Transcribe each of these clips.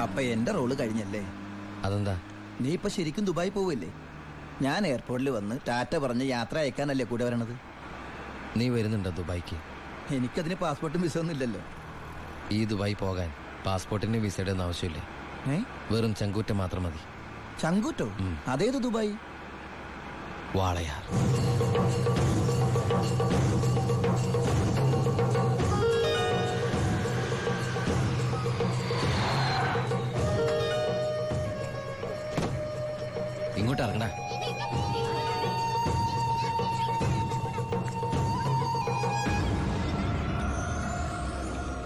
അപ്പൊ എന്റെ റോള് കഴിഞ്ഞല്ലേ? അതെന്താ? നീ ഇപ്പൊ ശരിക്കും ദുബായി പോവില്ലേ? ഞാൻ എയർപോർട്ടിൽ വന്ന് ടാറ്റ പറഞ്ഞ് യാത്ര അയക്കാനല്ലേ കൂടെ വരണത്. നീ വരുന്നുണ്ടോ ദുബായിക്ക്? എനിക്കതിന് പാസ്പോർട്ടും വിസ ഒന്നും ഇല്ലല്ലോ. ഈ ദുബായി പോകാൻ പാസ്പോർട്ടിന്റെ വിസയുടെ ഒന്നും ആവശ്യമില്ലേ. വെറും ചങ്കൂറ്റം മാത്രം മതി. ചങ്കൂറ്റോ? അതേത് ദുബായി? വാളയാർ. ഇങ്ങോട്ട് ഇറങ്ങണ.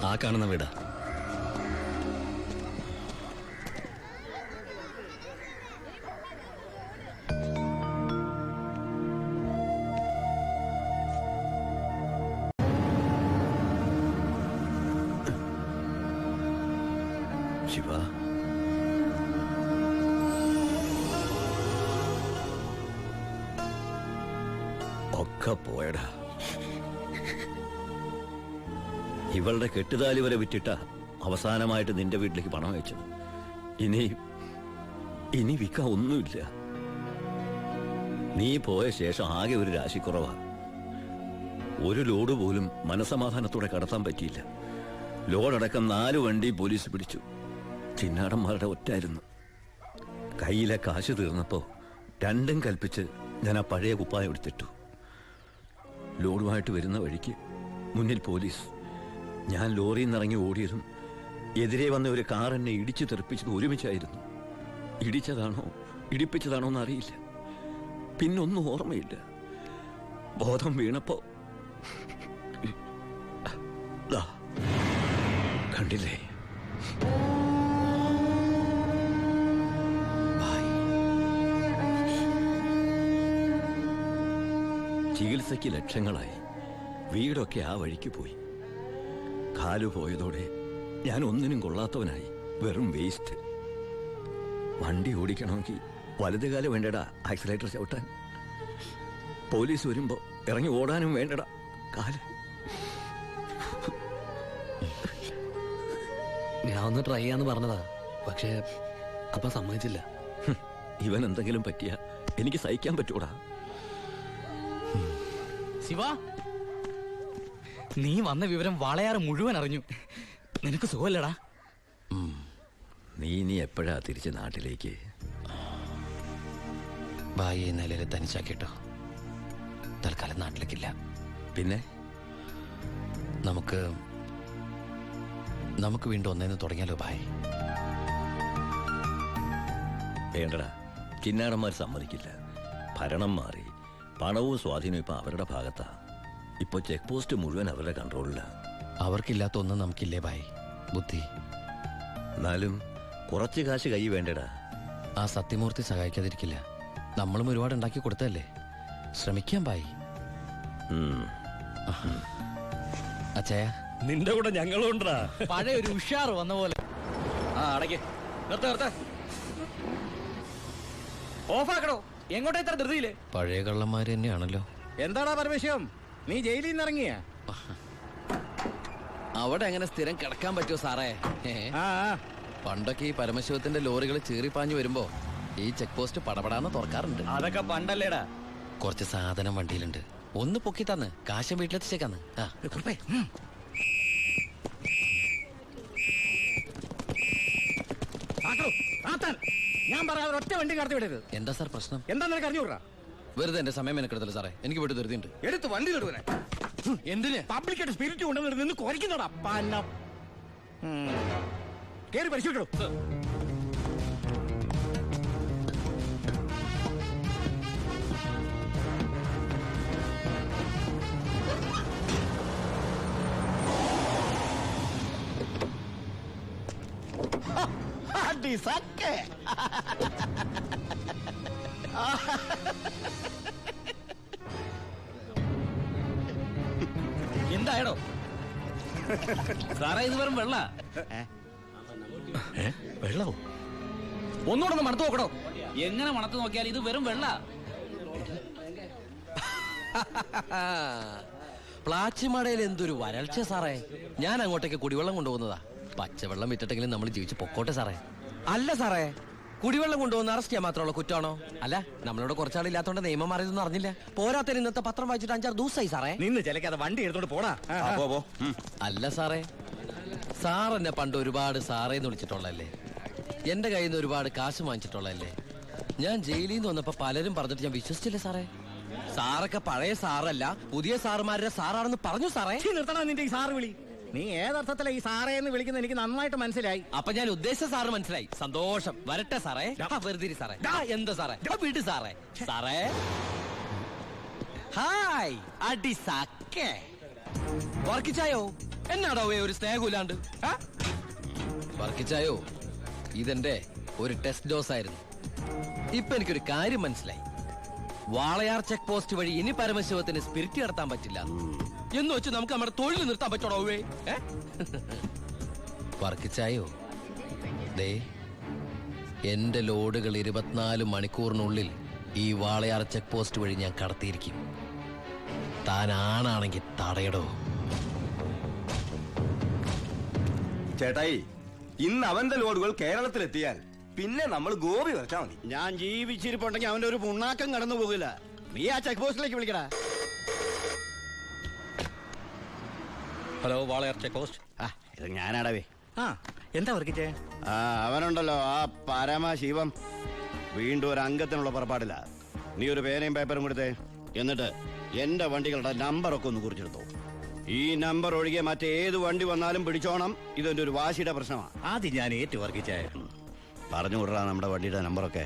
ആ കാണുന്ന വീടാ. ശിവ, ഒക്കെ പോയടാ. ഇവളുടെ കെട്ടുതാലി വരെ വിറ്റിട്ട അവസാനമായിട്ട് നിന്റെ വീട്ടിലേക്ക് പണം അയച്ചു. ഇനി വിൽക്കാൻ ഒന്നുമില്ല. നീ പോയ ശേഷം ആകെ ഒരു രാശിക്കുറവാ. ഒരു ലോഡ് പോലും മനസമാധാനത്തോടെ കടത്താൻ പറ്റിയില്ല. ലോഡടക്കം 4 വണ്ടി പോലീസ് പിടിച്ചു. ചിന്നാടന്മാരുടെ ഒറ്റായിരുന്നു. കയ്യിലെ കാശ് തീർന്നപ്പോ രണ്ടും കൽപ്പിച്ച് ഞാൻ ആ പഴയ കുപ്പായം എടുത്തിട്ടു. ലോഡുമായിട്ട് വരുന്ന വഴിക്ക് മുന്നിൽ പോലീസ്. ഞാൻ ലോറിയിൽ നിന്നിറങ്ങി ഓടിയതും എതിരെ വന്ന ഒരു കാർ എന്നെ ഇടിച്ചു തെറിപ്പിച്ചത് ഒരുമിച്ചായിരുന്നു. ഇടിച്ചതാണോ ഇടിപ്പിച്ചതാണോ എന്നറിയില്ല. പിന്നൊന്നും ഓർമ്മയില്ല. ബോധം വീണപ്പോ കണ്ടില്ലേ? ചികിത്സയ്ക്ക് ലക്ഷങ്ങളായി. വീടൊക്കെ ആ വഴിക്ക് പോയി. കാലു പോയതോടെ ഞാൻ ഒന്നിനും കൊള്ളാത്തവനായി. വെറും വേസ്റ്റ്. വണ്ടി ഓടിക്കണമെങ്കിൽ വലതുകാലം വേണ്ടടാ ആക്സിലേറ്റർ ചവിട്ടാൻ. പോലീസ് വരുമ്പോ ഇറങ്ങി ഓടാനും വേണ്ടടാ കാല്. ഞാൻ ഒന്ന് ട്രൈ ചെയ്യാന്ന് പറഞ്ഞതാ, പക്ഷേ അപ്പൊ സമ്മതിച്ചില്ല. ഇവൻ എന്തെങ്കിലും പറ്റിയ എനിക്ക് സഹിക്കാൻ പറ്റൂടാ. ശിവ, നീ വന്ന വിവരം വാളയാർ മുഴുവൻ അറിഞ്ഞു. നിനക്ക് സുഖമല്ലടാ? നീ എപ്പോഴാ തിരിച്ച് നാട്ടിലേക്ക്? ഭായിയെ നിലയിൽ തനിച്ചാക്കിട്ടോ. തൽക്കാലം നാട്ടിലേക്കില്ല. പിന്നെ നമുക്ക് വീണ്ടും ഒന്നേന്ന് തുടങ്ങിയാലോ ഭായ്? വേണ്ടടാ, ചിന്നാടന്മാർ സമ്മതിക്കില്ല. ഭരണം മാറി. പണവും സ്വാധീനവും ഇപ്പൊ അവരുടെ ഭാഗത്താ. ഇപ്പൊ ചെക്ക് പോസ്റ്റ് മുഴുവൻ അവരുടെ കൺട്രോളിലാ. അവർക്കില്ലാത്ത ഒന്നും നമുക്കില്ലേ ഭായ്? ബുദ്ധി. എന്നാലും കുറച്ച് കാശ് കൈ വേണ്ടടാ. ആ സത്യമൂർത്തി സഹായിക്കാതിരിക്കില്ല. നമ്മളും ഒരുപാട് ഉണ്ടാക്കി കൊടുത്തല്ലേ. ശ്രമിക്കാം ഭായ്. അച്ഛയ, നിന്റെ കൂടെ ഞങ്ങളും ഉണ്ടാ. പഴയ ഒരു ഉഷാർ വന്ന പോലെ. ഓഫാക്കണോ? എങ്ങോട്ടാ ഇത്ര ധൃതിയില്? പഴയ കള്ളന്മാര് തന്നെയാണല്ലോ. എന്താടാ പരമേശ്വരം, നീ ജയിലിൽ നിന്ന് ഇറങ്ങിയ? അവിടെ എങ്ങനെ സ്ഥിരം കിടക്കാൻ പറ്റുമോ സാറേ? പണ്ടൊക്കെ ഈ പരമശിവത്തിന്റെ ലോറികൾ ചീറിപ്പാഞ്ഞു വരുമ്പോ ഈ ചെക്ക് പോസ്റ്റ് പടപടാന്ന് തുറക്കാറുണ്ട്. അതൊക്കെ പണ്ടല്ലേടാ. കുറച്ച് സാധനം വണ്ടിയിലുണ്ട്. ഒന്ന് പൊക്കി തന്ന് കാശം വീട്ടിലെത്തിച്ചേക്കാന്ന്. ഞാൻ പറയാതെ ഒറ്റ വണ്ടി കടത്തി വിടരുത്. എന്താ സാർ പ്രശ്നം? എന്താ നിനക്ക് അറിഞ്ഞൂടാ? വെറുതെ എന്റെ സമയം മെനക്കെടുത്തല്ലോ സാറേ. എനിക്ക് വീട്ടിൽ ധൃതിയുണ്ട്. എടുത്ത് വണ്ടി തൊടുവനെ. എന്തിന്? പബ്ലിക്കായിട്ട് സ്പിരിറ്റ് കൊണ്ടുവന്നിട്ട് നിന്ന് കുറയ്ക്കുന്നോടാ. കേറി പരിശോധിക്കണോ? എന്തായടോ സാറേ? ഇത് വെറും വെള്ള. വെള്ളമോ? ഒന്നുകൂടെ ഒന്ന് മണത്ത് നോക്കണോ? എങ്ങനെ മണത്ത് നോക്കിയാൽ ഇത് വെറും വെള്ള. പ്ലാച്ചിമടയിൽ എന്തൊരു വരൾച്ച സാറേ. ഞാൻ അങ്ങോട്ടേക്ക് കുടിവെള്ളം കൊണ്ടുപോകുന്നതാ. പച്ചവെള്ളം വിറ്റിട്ടെങ്കിലും നമ്മൾ ജീവിച്ച് പൊക്കോട്ടെ സാറേ. അല്ല സാറേ, കുടിവെള്ളം കൊണ്ടുവന്ന് അറസ്റ്റ് ചെയ്യാൻ മാത്രമുള്ള കുറ്റമാണോ? അല്ല, നമ്മളോട് കുറച്ചാളില്ലാത്തോണ്ട് നിയമം മാറിയതൊന്നും അറിഞ്ഞില്ല. പോരാത്തതിന് ഇന്നത്തെ പത്രം വായിച്ചിട്ട് 5-6 ദിവസമായി സാറേ. നിന്ന് ചിലക്കാതെ വണ്ടി എടുത്തോണ്ട് പോടാ. അല്ല സാറേ, സാർ എന്നെ പണ്ട് ഒരുപാട് സാറേന്ന് വിളിച്ചിട്ടുള്ളല്ലേ, എന്റെ കയ്യിൽ നിന്ന് ഒരുപാട് കാശ് വാങ്ങിച്ചിട്ടുള്ളല്ലേ. ഞാൻ ജയിലിൽ നിന്ന് വന്നപ്പോ പലരും പറഞ്ഞിട്ട് ഞാൻ വിശ്വസിച്ചില്ലേ സാറേ. സാറൊക്കെ പഴയ സാറല്ല, പുതിയ സാറുമാരുടെ സാറാണെന്ന് പറഞ്ഞു സാറേ. നിർത്തണ നിന്റെ ഈ സാറ് വിളി. നീ ഏതർത്ഥത്തിലാ ഈ സാറേ എന്ന് വിളിക്കുന്നത് എനിക്ക് നന്നായിട്ട് മനസ്സിലായി. അപ്പൊ ഞാൻ ഉദ്ദേശിച്ച സാറ് മനസ്സിലായി. സന്തോഷം. വരട്ടെ സാറേ. വെറുതെ സാറേ. എന്താ സാറേ? വിട് സാറേ. സാറേ ഹായ് അടി സാക്കേ വർക്കിച്ചായോ? എന്നാടോ ഒരു സ്നേഹമില്ലാണ്ട്? വർക്കിച്ചായോ, ഇതെന്റെ ഒരു ടെസ്റ്റ് ഡോസ് ആയിരുന്നു. ഇപ്പൊ എനിക്കൊരു കാര്യം മനസ്സിലായി. വാളയാർ ചെക്ക് പോസ്റ്റ് വഴി ഇനി പരമശിവത്തിന് സ്പിരിറ്റ് നടത്താൻ പറ്റില്ല എന്ന് വെച്ച് നമുക്ക് നമ്മുടെ തൊഴിൽ നിർത്താൻ പറ്റണോ? വർക്കിച്ചായോ, ദേ എന്റെ ലോഡുകൾ 24 മണിക്കൂറിനുള്ളിൽ ഈ വാളയാർ ചെക്ക് പോസ്റ്റ് വഴി ഞാൻ കടത്തിയിരിക്കും. താൻ ആണാണെങ്കിൽ തടയടോ. ചേട്ടായി, ഇന്ന് അവന്റെ ലോഡുകൾ കേരളത്തിലെത്തിയാൽ പിന്നെ നമ്മൾ ഗോപി വരച്ചാ മതി. ഞാൻ ജീവിച്ചിരിപ്പുണ്ടെങ്കിൽ അവന്റെ ഒരു പുണ്ണാക്കം കടന്നു പോകില്ല. നീ ആ ചെക്ക് പോസ്റ്റിലേക്ക് വിളിക്കടാ. Hello, Walayar check post. ഇത് ഞാനാടവേ. എന്താ വർക്കിച്ചേ? അവനുണ്ടല്ലോ ആ പരമശിവം, വീണ്ടും ഒരു അംഗത്തിനുള്ള പുറപ്പാടില്ല. നീ ഒരു പേനയും പേപ്പറും കൊടുത്തേ. എന്നിട്ട് എന്റെ വണ്ടികളുടെ നമ്പറൊക്കെ ഒന്ന് കുറിച്ചെടുത്തോ. ഈ നമ്പർ ഒഴികെ മറ്റേത് വണ്ടി വന്നാലും പിടിച്ചോണം. ഇതെന്റെ ഒരു വാശിയുടെ പ്രശ്നമാണ്. ആദ്യം ഞാൻ ഏറ്റു വർക്കിച്ചേ. പറഞ്ഞു വിടറാ നമ്മുടെ വണ്ടിയുടെ നമ്പറൊക്കെ.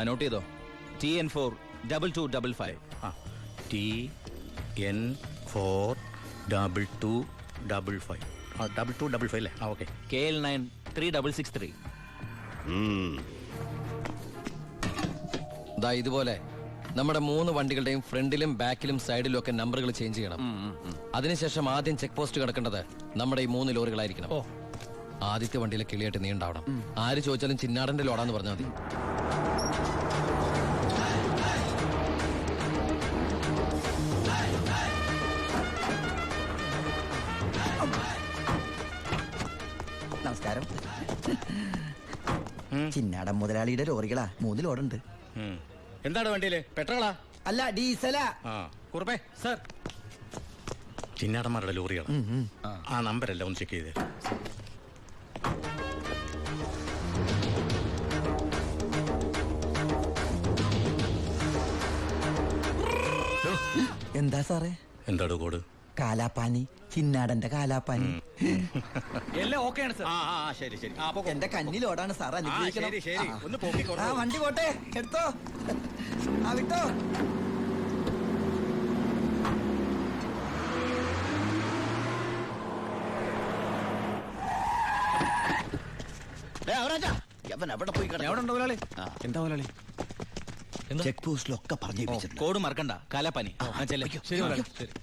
നോട്ട് ചെയ്തോ. TN4 2255. TN4 2255. 2255 അല്ലേ? ഓക്കെ. KL9 3663. ദാ ഇതുപോലെ നമ്മുടെ 3 വണ്ടികളുടെയും ഫ്രണ്ടിലും ബാക്കിലും സൈഡിലും ഒക്കെ നമ്പറുകൾ ചേഞ്ച് ചെയ്യണം. അതിനുശേഷം ആദ്യം ചെക്ക് പോസ്റ്റ് കിടക്കേണ്ടത് നമ്മുടെ ഈ 3 ലോറികളായിരിക്കണം. ആദ്യത്തെ വണ്ടിയിലെ കിളിയായിട്ട് നീ ഉണ്ടാവണം. ആര് ചോദിച്ചാലും ചിന്നാടന്റെ ലോഡാന്ന് പറഞ്ഞാൽ മതി. നമസ്കാരം. ചിന്നാടൻ മുതലാളിയുടെ ലോറികളാ, 3 ലോഡുണ്ട്. എന്താണ് വണ്ടിയില്? പെട്രോളാ? അല്ല, ഡീസലാ. കുറുപ്പേ സർ, ചിന്നാടന്മാരുടെ ലോറികളാണ്. ആ നമ്പരല്ല ഒന്ന് ചെക്ക് ചെയ്തേ. എന്താ സാറേ? എന്താണ് കോഡ്? കാലാപ്പാനി, ചിന്നാടന്റെ കാലാപ്പാനി. എല്ലാം ഓക്കെയാണ് സാർ. ശരി ശരി. എന്റെ കന്നി ലോഡാണ് സാർ, അനുഗ്രഹിക്കണം. ശരി ശരി. ഒന്ന് പോക്കിക്കോളൂ. ആ വണ്ടി പോട്ടെ, എടുത്തോ. ആ വിട്ടോ. എവിടെ പോയി എവിടെ മുതലാളി? എന്താ മുതലാളി? ചെക്ക് പോസ്റ്റിലൊക്കെ പറഞ്ഞു വെച്ചിട്ടുണ്ട്. കോഡ് മറക്കണ്ട. കാലാപ്പാനി. ശരി മുതലാളി. ശരി.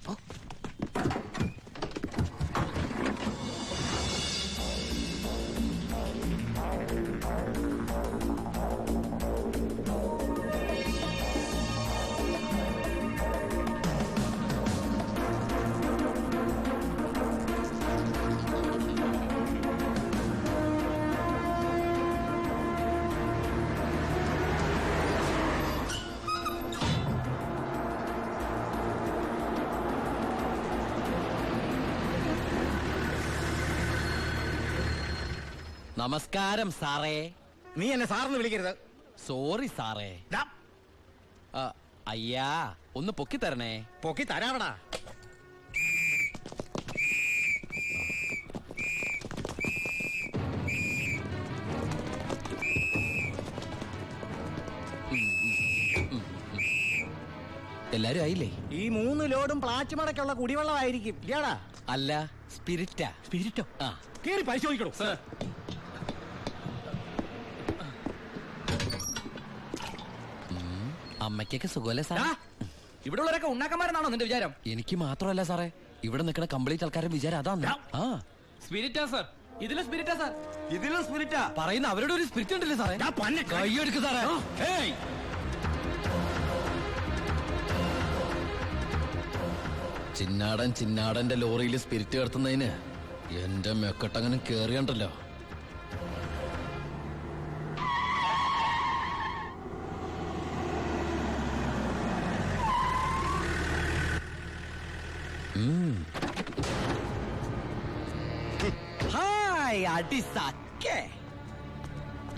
നമസ്കാരം സാറേ. നീ എന്നെ സാറിന് വിളിക്കരുത്. സോറി സാറേ. അയ്യാ, ഒന്ന് പൊക്കി തരണേ. പൊക്കി തരാവടാ. എല്ലാരും ആയില്ലേ? ഈ 3 ലോഡും പ്ലാച്ചുമടക്കുള്ള കുടിവെള്ളമായിരിക്കും. ഇയാടാ? അല്ല, സ്പിരിറ്റാ. സ്പിരിറ്റോ? ആ, കേറി പരിശോധിക്കണോ? അമ്മയ്ക്കൊക്കെ സുഖമല്ലേ സാർ? ഇവിടെ ഉള്ളവരൊക്കെ ഉണ്ണാക്കന്മാരെന്നാണോ നിന്റെ വിചാരം? എനിക്ക് മാത്രമല്ല സാറേ, ഇവിടെ നിൽക്കുന്ന കംപ്ലീറ്റ് ആൾക്കാരുടെ വിചാരം അതാണ്. ആ, സ്പിരിറ്റാ സാർ. ഇതിലെ സ്പിരിറ്റാ സാർ. ഇതിലും സ്പിരിറ്റാ പറയുന്ന അവരുടെ ഒരു സ്പിരിറ്റ് ഉണ്ടല്ലേ സാറേ? കൈയെടുക്ക് സാറേ. ചിന്നാടന്റെ ലോറിയിൽ സ്പിരിറ്റ് കടത്തുന്നതിന് എന്റെ മെക്കെട്ടങ്ങനെ കേറിയണ്ടല്ലോ. ഹായ് അടി സക്കേ.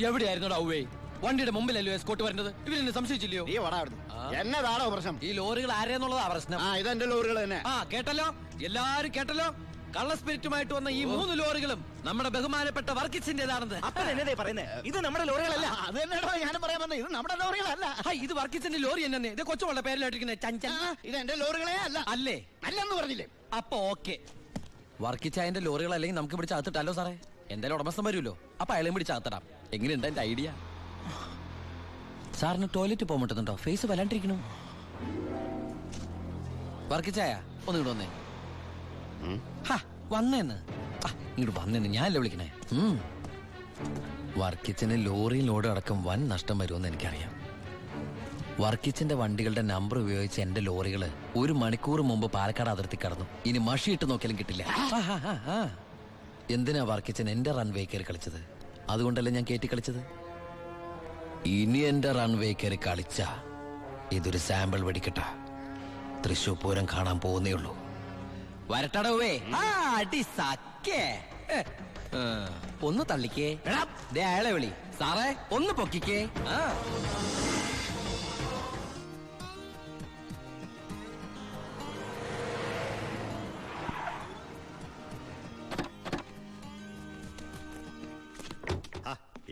എവിടെയായിരുന്നു ഔവേ? വണ്ടിയുടെ മുമ്പിലല്ലോ എസ്കോട്ട് വരുന്നത്. ഇവരെന്നെ സംശയിച്ചില്ലയോ? നീ വടാ അവിടുന്ന്. എന്നതാണോ പ്രശ്നം? ഈ ലോറികൾ ആരെന്നുള്ളതാ പ്രശ്നം. ആ ഇതെന്റെ ലോറികൾ തന്നെ. ആ കേട്ടല്ലോ, എല്ലാരും കേട്ടല്ലോ. കള്ള സ്പിരിറ്റുമായിട്ട് വന്ന ഈ 3 ലോറികളും നമ്മുടെ ബഹുമാനപ്പെട്ട വർക്കിച്ചിന്റേതാണെന്ന്. എന്നതേ പറയുന്നേ? ഇത് നമ്മുടെ ലോറികളല്ല. അത് തന്നെയാണോ ഞാനും പറയാൻ വന്നത്. ഇത് നമ്മുടെ ലോറികളല്ല. ഇത് വർക്കിച്ചിന്റെ ലോറി എന്നെ ഇത് കൊച്ചുവളുടെ പേരിലായിട്ടിരിക്കുന്നത് ചഞ്ചൽ ഇത് എന്റെ ലോറികളെ അല്ല. അല്ലേ? അല്ലെന്ന് പറഞ്ഞില്ലേ? അപ്പൊ ഓക്കെ. വർക്കിച്ചായന്റെ ലോറികൾ അല്ലെങ്കിൽ നമുക്ക് പിടിച്ച് അകത്തിട്ടല്ലോ സാറേ. എന്തായാലും ഉടമസ്ഥൻ വരുമല്ലോ, അപ്പൊ അയാളെയും പിടിച്ച് അകത്തിടാം. എങ്ങനെയുണ്ട് എന്റെ ഐഡിയ? സാറിന് ടോയ്ലറ്റ് പോകാൻ പറ്റുന്നുണ്ടോ? ഫേസ് വല്ലാണ്ടിരിക്കണു. വർക്കിച്ചായ ഒന്ന് ഇങ്ങോട്ട് വന്നേ. വന്നേന്ന് ഇങ്ങോട്ട് വന്നേന്ന് ഞാനല്ലേ വിളിക്കണേ. വർക്കിച്ചിന് ലോറി ലോഡ് അടക്കം വൻ നഷ്ടം വരുമെന്ന് എനിക്കറിയാം. വർക്കിച്ചിന്റെ വണ്ടികളുടെ നമ്പർ ഉപയോഗിച്ച് എന്റെ ലോറികള് 1 മണിക്കൂർ മുമ്പ് പാലക്കാട് അതിർത്തി കടന്നു. ഇനി മഷിയിട്ട് നോക്കിയാലും കിട്ടില്ല. എന്തിനാ വർക്കിച്ചൻ എന്റെ റൺവേ കയറി കളിച്ചത്? അതുകൊണ്ടല്ലേ ഞാൻ കയറ്റി കളിച്ചത്. ഇനി എന്റെ റൺവേ കയറി കളിച്ച ഇതൊരു സാമ്പിൾ വെടിക്കട്ട. തൃശൂർ പൂരം കാണാൻ പോകുന്നേ ഉള്ളൂ. വരട്ടടവേ. അടി സക്കേ. ഒന്ന് തള്ളിക്കേ. ദേ അയാളെ വിളി. സാറേ ഒന്ന് പൊക്കിക്കേ.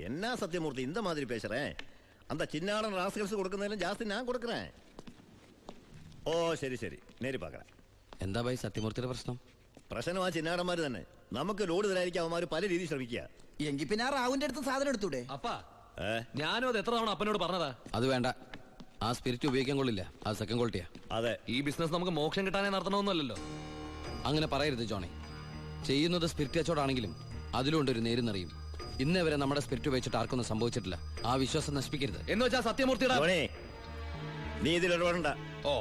என்ன சத்தியமூர்த்தி இந்த மாதிரி பேசுறேன்? அந்த சின்னாடன் ராஸ்கல்ஸ் கொடுക്കുന്നതിലും ஜாஸ்தி நான் கொடுக்குறேன். ഓ ശരി ശരി, നേരി പാക്കറേൻ. എന്താ ഭായി സത്യമൂർത്തിയുടെ പ്രശ്നം? പ്രശ്നം ആ ചിന്നാടന്മാര് തന്നെ. നമുക്ക് ലോഡ് തരായിരിക്കും അവന്മാര് പല രീതിയിൽ ശ്രമിക്കുക. എങ്കിൽ പിന്നെ ആ റാവുന്റെ അടുത്ത് സാധനം എടുത്തൂടെ? അപ്പാ ഞാനും അത് എത്ര തവണ അപ്പനോട് പറഞ്ഞതാ. അത് വേണ്ട, ആ സ്പിരിറ്റ് ഉപയോഗിക്കാൻ കൊള്ളില്ല. അത് സെക്കൻഡ് ക്വാളിറ്റിയാ. അതെ, ഈ ബിസിനസ് നമുക്ക് മോക്ഷം കിട്ടാനേ നടത്തണമെന്നല്ലോ. അങ്ങനെ പറയരുത് ജോണി. ചെയ്യുന്നത് സ്പിരിറ്റ് കച്ചവടാണെങ്കിലും അതിലുണ്ട് ഒരു നേരുന്നറിയും. ഇന്നേ വരെ നമ്മുടെ സ്പിരിറ്റ് ഉപയോഗിച്ചിട്ട് ആർക്കൊന്നും സംഭവിച്ചിട്ടില്ല. ആ വിശ്വാസം നശിപ്പിക്കരുത്. എന്ന് വെച്ചാൽ സത്യമൂർത്തിയുടെ നീ ഇതിൽ ഇടപെടണ്ട. ഓ